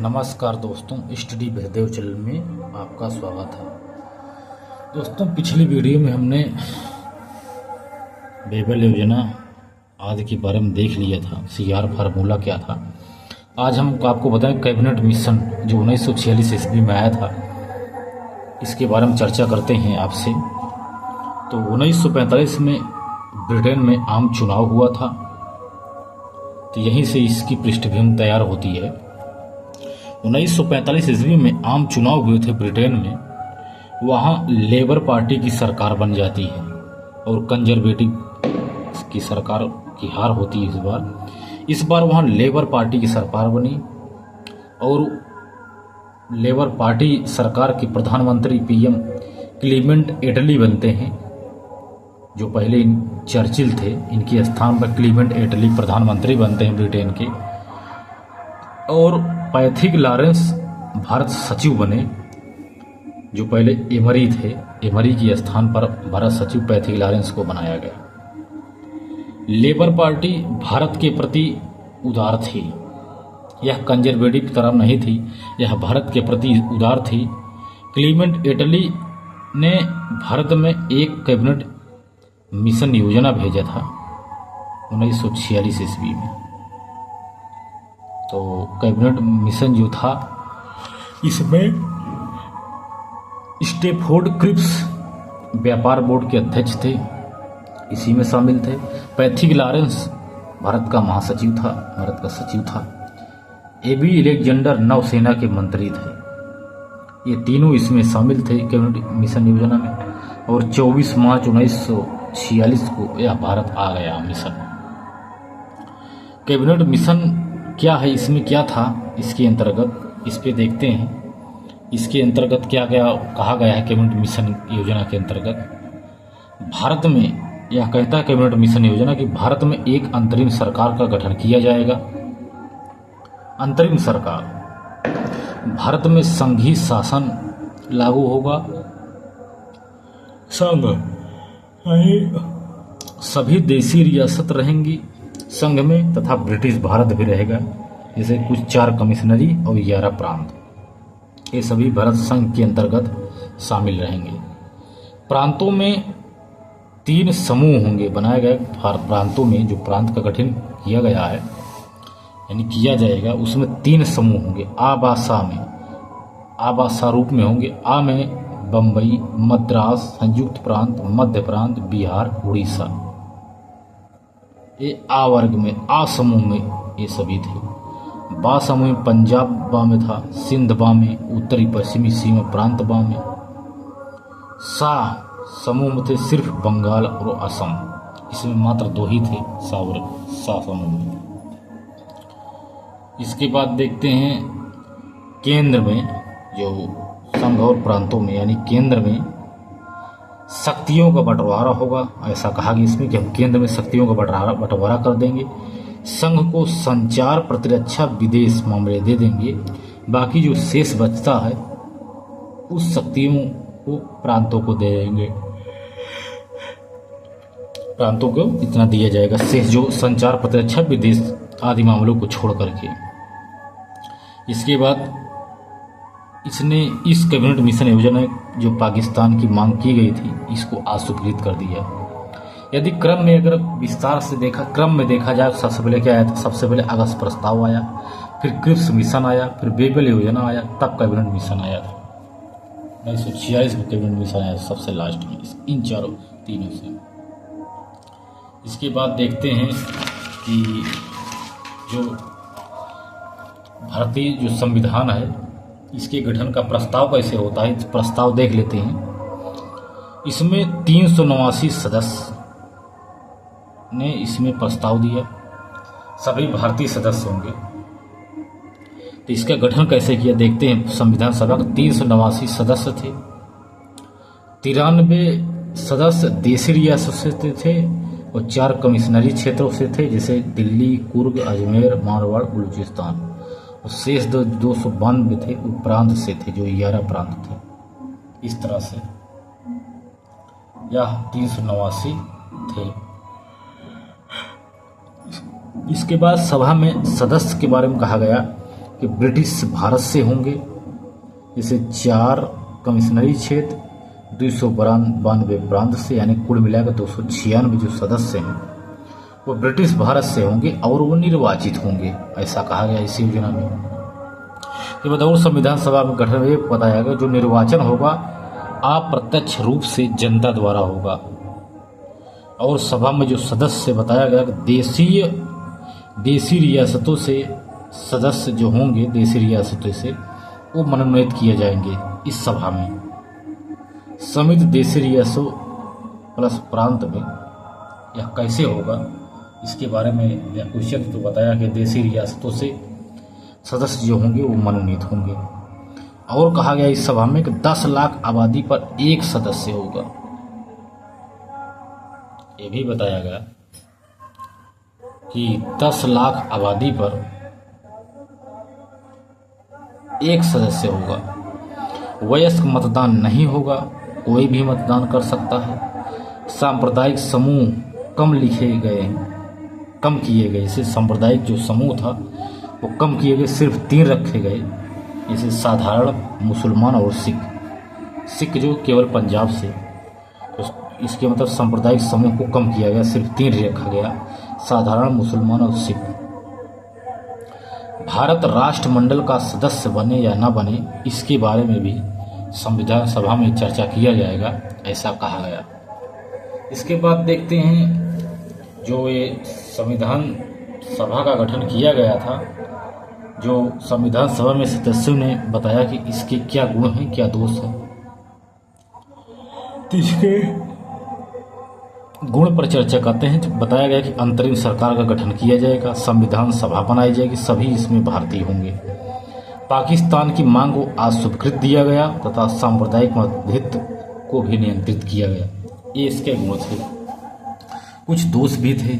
नमस्कार दोस्तों, study बहदेव channel में आपका स्वागत है। दोस्तों, पिछली वीडियो में हमने बेबल योजना आदि के बारे में देख लिया था, CR फार्मूला क्या था। आज हम आपको बताएं कैबिनेट मिशन जो 1946 ईस्वी में आया था, इसके बारे में चर्चा करते हैं आपसे। तो 1945 में ब्रिटेन में आम चुनाव हुआ था, तो यहीं से इसकी पृष्ठभूमि तैयार होती है। 1945 ईस्वी में आम चुनाव हुए थे ब्रिटेन में। वहाँ लेबर पार्टी की सरकार बन जाती है और कंजर्वेटिव की सरकार की हार होती है। इस बार वहाँ लेबर पार्टी की सरकार बनी और लेबर पार्टी सरकार के प्रधानमंत्री PM क्लीमेंट एटली बनते हैं। जो पहले चर्चिल थे, इनके स्थान पर क्लीमेंट एटली प्रधानमंत्री बनते हैं ब्रिटेन के। और पैथिक लॉरेंस भारत सचिव बने, जो पहले एमरी थे। एमरी के स्थान पर भारत सचिव पैथिक लॉरेंस को बनाया गया। लेबर पार्टी भारत के प्रति उदार थी, यह कंजर्वेटिव की तरफ नहीं थी, यह भारत के प्रति उदार थी। क्लीमेंट एटली ने भारत में एक कैबिनेट मिशन योजना भेजा था 1946 ईस्वी में। तो कैबिनेट मिशन जो था, इसमें स्टेफोर्ड क्रिप्स व्यापार बोर्ड के अध्यक्ष थे, इसी में शामिल थे। पैथिक लॉरेंस भारत का महासचिव था, भारत का सचिव था। AB अलेक्जेंडर नौसेना के मंत्री थे। ये तीनों इसमें शामिल थे कैबिनेट मिशन योजना में। और 24 मार्च 1946 को यह भारत आ गया मिशन। कैबिनेट मिशन क्या है, इसमें क्या था, इसके अंतर्गत इस पे देखते हैं। इसके अंतर्गत क्या क्या कहा गया है कैबिनेट मिशन योजना के अंतर्गत। भारत में यह कहता है कैबिनेट मिशन योजना कि भारत में एक अंतरिम सरकार का गठन किया जाएगा। अंतरिम सरकार, भारत में संघीय शासन लागू होगा। संघ सभी देशी रियासत रहेंगी संघ में, तथा ब्रिटिश भारत भी रहेगा। जैसे कुछ 4 कमिश्नरी और 11 प्रांत, ये सभी भारत संघ के अंतर्गत शामिल रहेंगे। प्रांतों में 3 समूह होंगे बनाए गए। प्रांतों में जो प्रांत का गठन किया गया है, यानी किया जाएगा, उसमें 3 समूह होंगे। आबासा रूप में होंगे। आ में बम्बई, मद्रास, संयुक्त प्रांत, मध्य प्रांत, बिहार, उड़ीसा। ये आ वर्ग में, आ समूह में ये सभी थे। बा समूह में पंजाब बा में था, सिंध बा में, उत्तरी पश्चिमी सीमा प्रांत बा में। सा समूह में थे सिर्फ बंगाल और असम, इसमें मात्र 2 ही थे सा समूह में। इसके बाद देखते हैं केंद्र में, जो संघ और प्रांतों में यानी केंद्र में शक्तियों का बंटवारा होगा। ऐसा कहा गया इसमें कि हम केंद्र में शक्तियों का बंटवारा कर देंगे। संघ को संचार, प्रतिरक्षा, विदेश मामले दे देंगे। बाकी जो शेष बचता है उस शक्तियों को प्रांतों को दे देंगे। प्रांतों को इतना दिया जाएगा, शेष जो संचार, प्रतिरक्षा, विदेश आदि मामलों को छोड़ करके। इसके बाद इसने इस कैबिनेट मिशन योजना जो पाकिस्तान की मांग की गई थी, इसको अस्वीकृत कर दिया। यदि क्रम में अगर विस्तार से क्रम में देखा जाए, सबसे पहले क्या आया था? सबसे पहले अगस्त प्रस्ताव आया, फिर क्रिप्स मिशन आया, फिर बेबल योजना आया, तब कैबिनेट मिशन आया था 1946 में। कैबिनेट मिशन आया सबसे लास्ट में, इन तीनों से। इसके बाद देखते हैं कि जो भारतीय जो संविधान है, इसके गठन का प्रस्ताव कैसे होता है, प्रस्ताव देख लेते हैं। इसमें 389 सदस्य ने इसमें प्रस्ताव दिया, सभी भारतीय सदस्य होंगे। तो इसका गठन कैसे किया देखते हैं। संविधान सभा के 389 सदस्य थे। 93 सदस्य देशी रियासत से थे और 4 कमिश्नरी क्षेत्रों से थे, जैसे दिल्ली, कुर्ग, अजमेर, मारवाड़, बलूचिस्तान। और शेष 292 थे वो प्रांत से थे, जो 11 प्रांत थे। इस तरह से यह 389 थे। इसके बाद सभा में सदस्य के बारे में कहा गया कि ब्रिटिश भारत से होंगे, जैसे 4 कमिश्नरी क्षेत्र, 292 प्रांत से, यानी कुल मिलाकर 296 जो सदस्य हैं वो ब्रिटिश भारत से होंगे और वो निर्वाचित होंगे, ऐसा कहा गया इस योजना में। ये बतौर संविधान सभा में गठन ये बताया गया जो निर्वाचन होगा अप्रत्यक्ष रूप से जनता द्वारा होगा, और सभा में जो सदस्य बताया गया कि देशी रियासतों से सदस्य जो होंगे, देशी रियासतों से वो मनोनीत किए जाएंगे इस सभा में। समित देशी रियासतों प्लस प्रांत में यह कैसे होगा इसके बारे में यह क्वेश्चन तो बताया कि देशी रियासतों से सदस्य जो होंगे वो मनोनीत होंगे, और कहा गया इस सभा में कि 10 लाख आबादी पर एक सदस्य होगा। ये भी बताया गया कि 10 लाख आबादी पर एक सदस्य होगा। वयस्क मतदान नहीं होगा, कोई भी मतदान कर सकता है। सांप्रदायिक समूह कम किए गए, जैसे सांप्रदायिक जो समूह था वो कम किए गए, सिर्फ 3 रखे गए, जैसे साधारण, मुसलमान और सिख जो केवल पंजाब से, तो इसके मतलब सांप्रदायिक समूह को कम किया गया, सिर्फ 3 रखा गया, साधारण, मुसलमान और सिख। भारत राष्ट्रमंडल का सदस्य बने या न बने इसके बारे में भी संविधान सभा में चर्चा किया जाएगा, ऐसा कहा गया। इसके बाद देखते हैं जो ये संविधान सभा का गठन किया गया था, जो संविधान सभा में सदस्यों ने बताया कि इसके क्या गुण हैं, क्या दोष हैं। तो इसके गुण पर चर्चा करते हैं। तो बताया गया कि अंतरिम सरकार का गठन किया जाएगा, संविधान सभा बनाई जाएगी, सभी इसमें भारतीय होंगे। पाकिस्तान की मांग को अस्वीकृत दिया गया तथा सांप्रदायिक मतभेद को भी नियंत्रित किया गया। ये इसके गुण थे। कुछ दोष भी थे,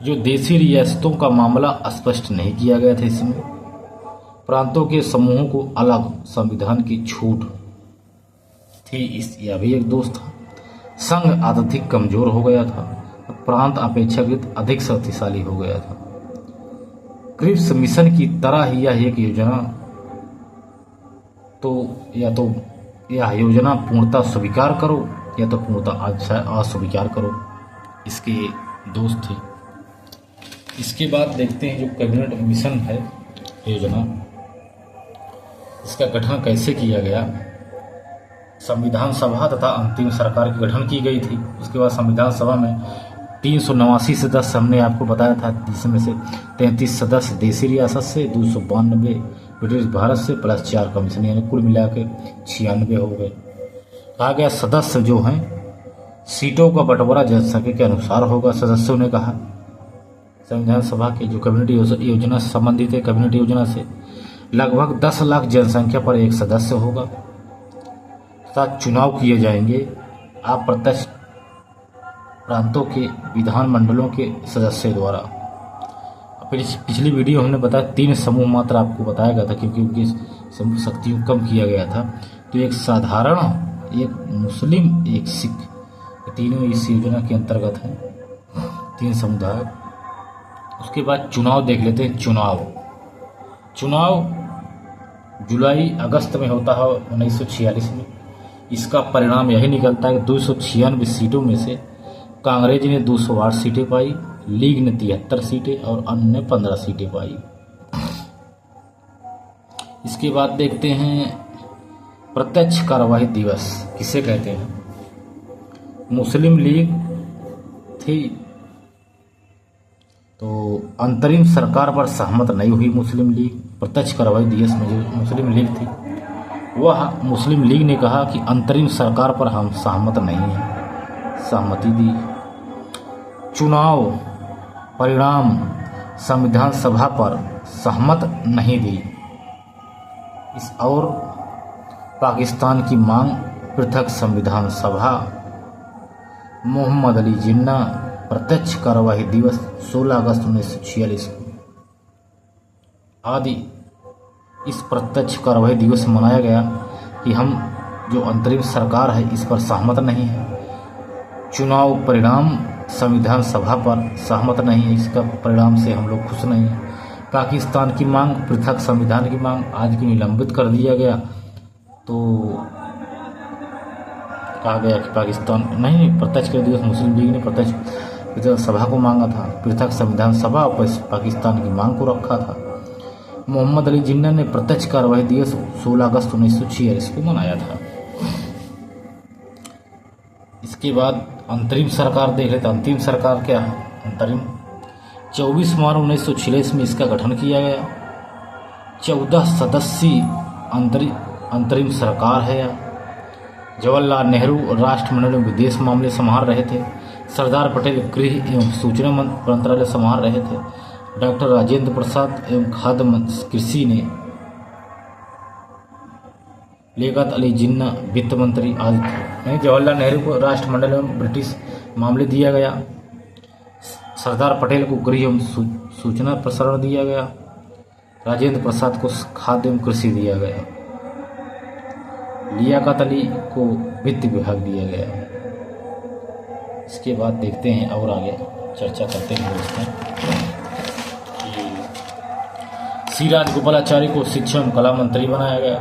जो देशी रियासतों का मामला स्पष्ट नहीं किया गया था। इसमें प्रांतों के समूहों को अलग संविधान की छूट थी, यह भी एक दोष था। संघ अत्यधिक कमजोर हो गया था, प्रांत अपेक्षाकृत अधिक शक्तिशाली हो गया था। क्रिप्स मिशन की तरह ही यह एक योजना यह योजना पूर्णतः स्वीकार करो या तो पूर्णतः अस्वीकार करो, इसके दोष थे। इसके बाद देखते हैं जो कैबिनेट मिशन है योजना, इसका गठन कैसे किया गया। संविधान सभा तथा अंतिम सरकार की गठन की गई थी। उसके बाद संविधान सभा में 389 सदस्य हमने आपको बताया था, जिसमें से 33 सदस्य देशी रियासत से, 292 ब्रिटिश भारत से, प्लस 4 कमीशन, यानी कुल मिला के 96 हो गए। कहा गया सदस्य जो हैं सीटों का बंटवारा जनसंख्या के अनुसार होगा। सदस्यों ने कहा संविधान सभा के जो कैबिनेट योजना से संबंधित है, कैबिनेट योजना से लगभग 10 लाख जनसंख्या पर एक सदस्य होगा तथा चुनाव किए जाएंगे अप्रत्यक्ष प्रांतों के विधानमंडलों के सदस्य द्वारा। पिछली वीडियो हमने बताया 3 समूह मात्र आपको बताया गया था, क्योंकि उनकी शक्तियों कम किया गया था। तो एक साधारण, एक मुस्लिम, एक सिख, तीनों इस योजना के अंतर्गत हैं, 3 समुदाय। उसके बाद चुनाव देख लेते हैं। चुनाव जुलाई अगस्त में होता है 1946 में। इसका परिणाम यही निकलता है कि 296 सीटों में से कांग्रेस ने 208 सीटें पाई, लीग ने 73 सीटें और अन्य ने 15 सीटें पाई। इसके बाद देखते हैं प्रत्यक्ष कार्यवाही दिवस किसे कहते हैं। मुस्लिम लीग थी, तो अंतरिम सरकार पर सहमत नहीं हुई मुस्लिम लीग। प्रत्यक्ष कार्यवाही दिवस में जो मुस्लिम लीग थी, वह मुस्लिम लीग ने कहा कि अंतरिम सरकार पर हम सहमत नहीं हैं, सहमति दी। चुनाव परिणाम संविधान सभा पर सहमत नहीं दी। और पाकिस्तान की मांग पृथक संविधान सभा। मोहम्मद अली जिन्ना प्रत्यक्ष कार्यवाही दिवस 16 अगस्त 1946 को आदि इस प्रत्यक्ष कार्यवाही दिवस मनाया गया कि हम जो अंतरिम सरकार है इस पर सहमत नहीं है। चुनाव परिणाम संविधान सभा पर सहमत नहीं है, इसका परिणाम से हम लोग खुश नहीं हैं। पाकिस्तान की मांग, पृथक संविधान की मांग आज को निलंबित कर दिया गया। तो कहा गया कि पाकिस्तान नहीं, प्रत्यक्ष कर दिवस मुस्लिम लीग ने प्रत्यक्ष सभा को मांगा था, पृथक संविधान सभा और पाकिस्तान की मांग को रखा था। मोहम्मद अली जिन्ना ने प्रत्यक्ष कार्रवाई दिवस 16 अगस्त 1946 को मनाया था। इसके बाद अंतरिम सरकार देख लेते। अंतिम सरकार क्या है? अंतरिम 24 मार्च 1946 में इसका गठन किया गया। 14 सदस्यीय अंतरिम सरकार है। जवाहरलाल नेहरू राष्ट्रमंडल में विदेश मामले संभाल रहे थे। सरदार पटेल गृह एवं सूचना मंत्रालय संभाल रहे थे। डॉक्टर राजेंद्र प्रसाद एवं खाद्य कृषि ने, लियाकत अली जिन्ना वित्त मंत्री आदि थे। जवाहरलाल नेहरू को राष्ट्रमंडल एवं ब्रिटिश मामले दिया गया। सरदार पटेल को गृह एवं सूचना प्रसारण दिया गया। राजेंद्र प्रसाद को खाद्य एवं कृषि दिया गया। लियाकत अली को वित्त विभाग दिया गया। इसके बाद देखते हैं और आगे चर्चा करते हैं दोस्तों। सी राजगोपालाचारी को शिक्षा एवं कला मंत्री बनाया गया।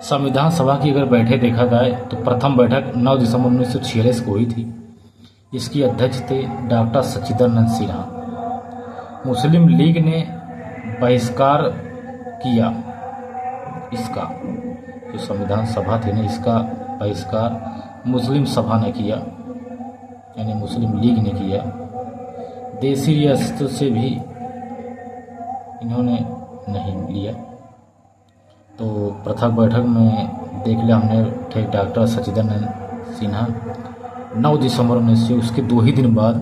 संविधान सभा की अगर बैठक देखा जाए तो प्रथम बैठक 9 दिसंबर 1946 को हुई थी। इसकी अध्यक्ष थे डॉक्टर सच्चिदानंद सिन्हा। मुस्लिम लीग ने बहिष्कार किया। इसका जो संविधान सभा थी ना, इसका बहिष्कार मुस्लिम सभा ने किया, यानी मुस्लिम लीग ने किया। देशी रियासतों से भी इन्होंने नहीं लिया। तो प्रथम बैठक में देख लिया हमने, ठीक डॉक्टर सच्चिदानंद सिन्हा 9 दिसंबर 1900, उसके 2 ही दिन बाद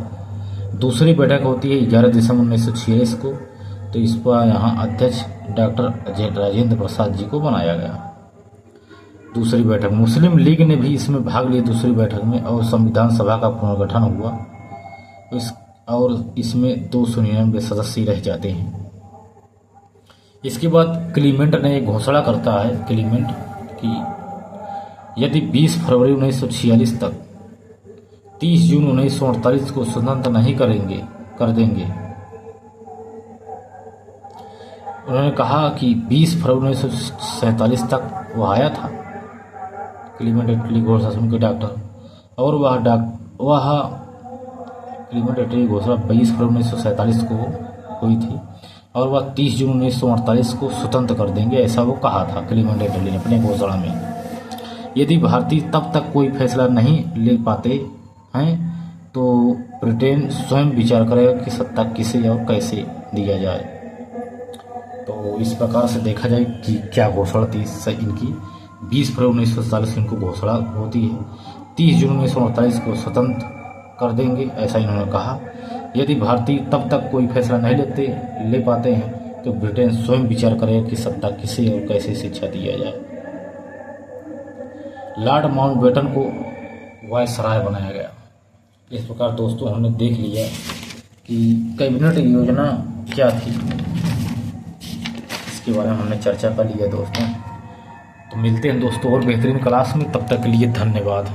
दूसरी बैठक होती है 11 दिसंबर 1946 को। तो इस पर यहाँ अध्यक्ष डॉक्टर राजेंद्र प्रसाद जी को बनाया गया। दूसरी बैठक मुस्लिम लीग ने भी इसमें भाग लिया दूसरी बैठक में, और संविधान सभा का पुनर्गठन हुआ। और इसमें 299 सदस्य रह जाते हैं। इसके बाद क्लीमेंट ने एक घोषणा करता है, क्लीमेंट की यदि 20 फरवरी 1946 तक 30 जून 1948 को स्वतंत्र नहीं कर देंगे। उन्होंने कहा कि 20 फरवरी 1947 तक वो आया था क्लीमेंट एटली घोषणा सुन के डॉक्टर, और वह क्लीमेंट एटली घोषणा 22 फरवरी 1947 को हुई थी, और वह 30 जून 1948 को स्वतंत्र कर देंगे, ऐसा वो कहा था क्लीमेंट एटली ने अपने घोषणा में। यदि भारतीय तब तक कोई फैसला नहीं ले पाते हैं तो ब्रिटेन स्वयं विचार करेगा कि सत्ता किसे और कैसे दिया जाए। तो इस प्रकार से देखा जाए कि क्या घोषणा थी इनकी। 20 फरवरी 1947 इनको घोषणा होती है, 30 जून 1948 को स्वतंत्र कर देंगे, ऐसा इन्होंने कहा। यदि भारतीय तब तक कोई फैसला नहीं ले पाते हैं तो ब्रिटेन स्वयं विचार करेगा कि सत्ता किसे और कैसे शिक्षा दिया जाए। लॉर्ड माउंटबेटन को वायसराय बनाया गया। इस प्रकार दोस्तों हमने देख लिया कि कैबिनेट योजना क्या थी, इसके बारे में हमने चर्चा कर लिया दोस्तों। तो मिलते हैं दोस्तों और बेहतरीन क्लास में, तब तक के लिए धन्यवाद।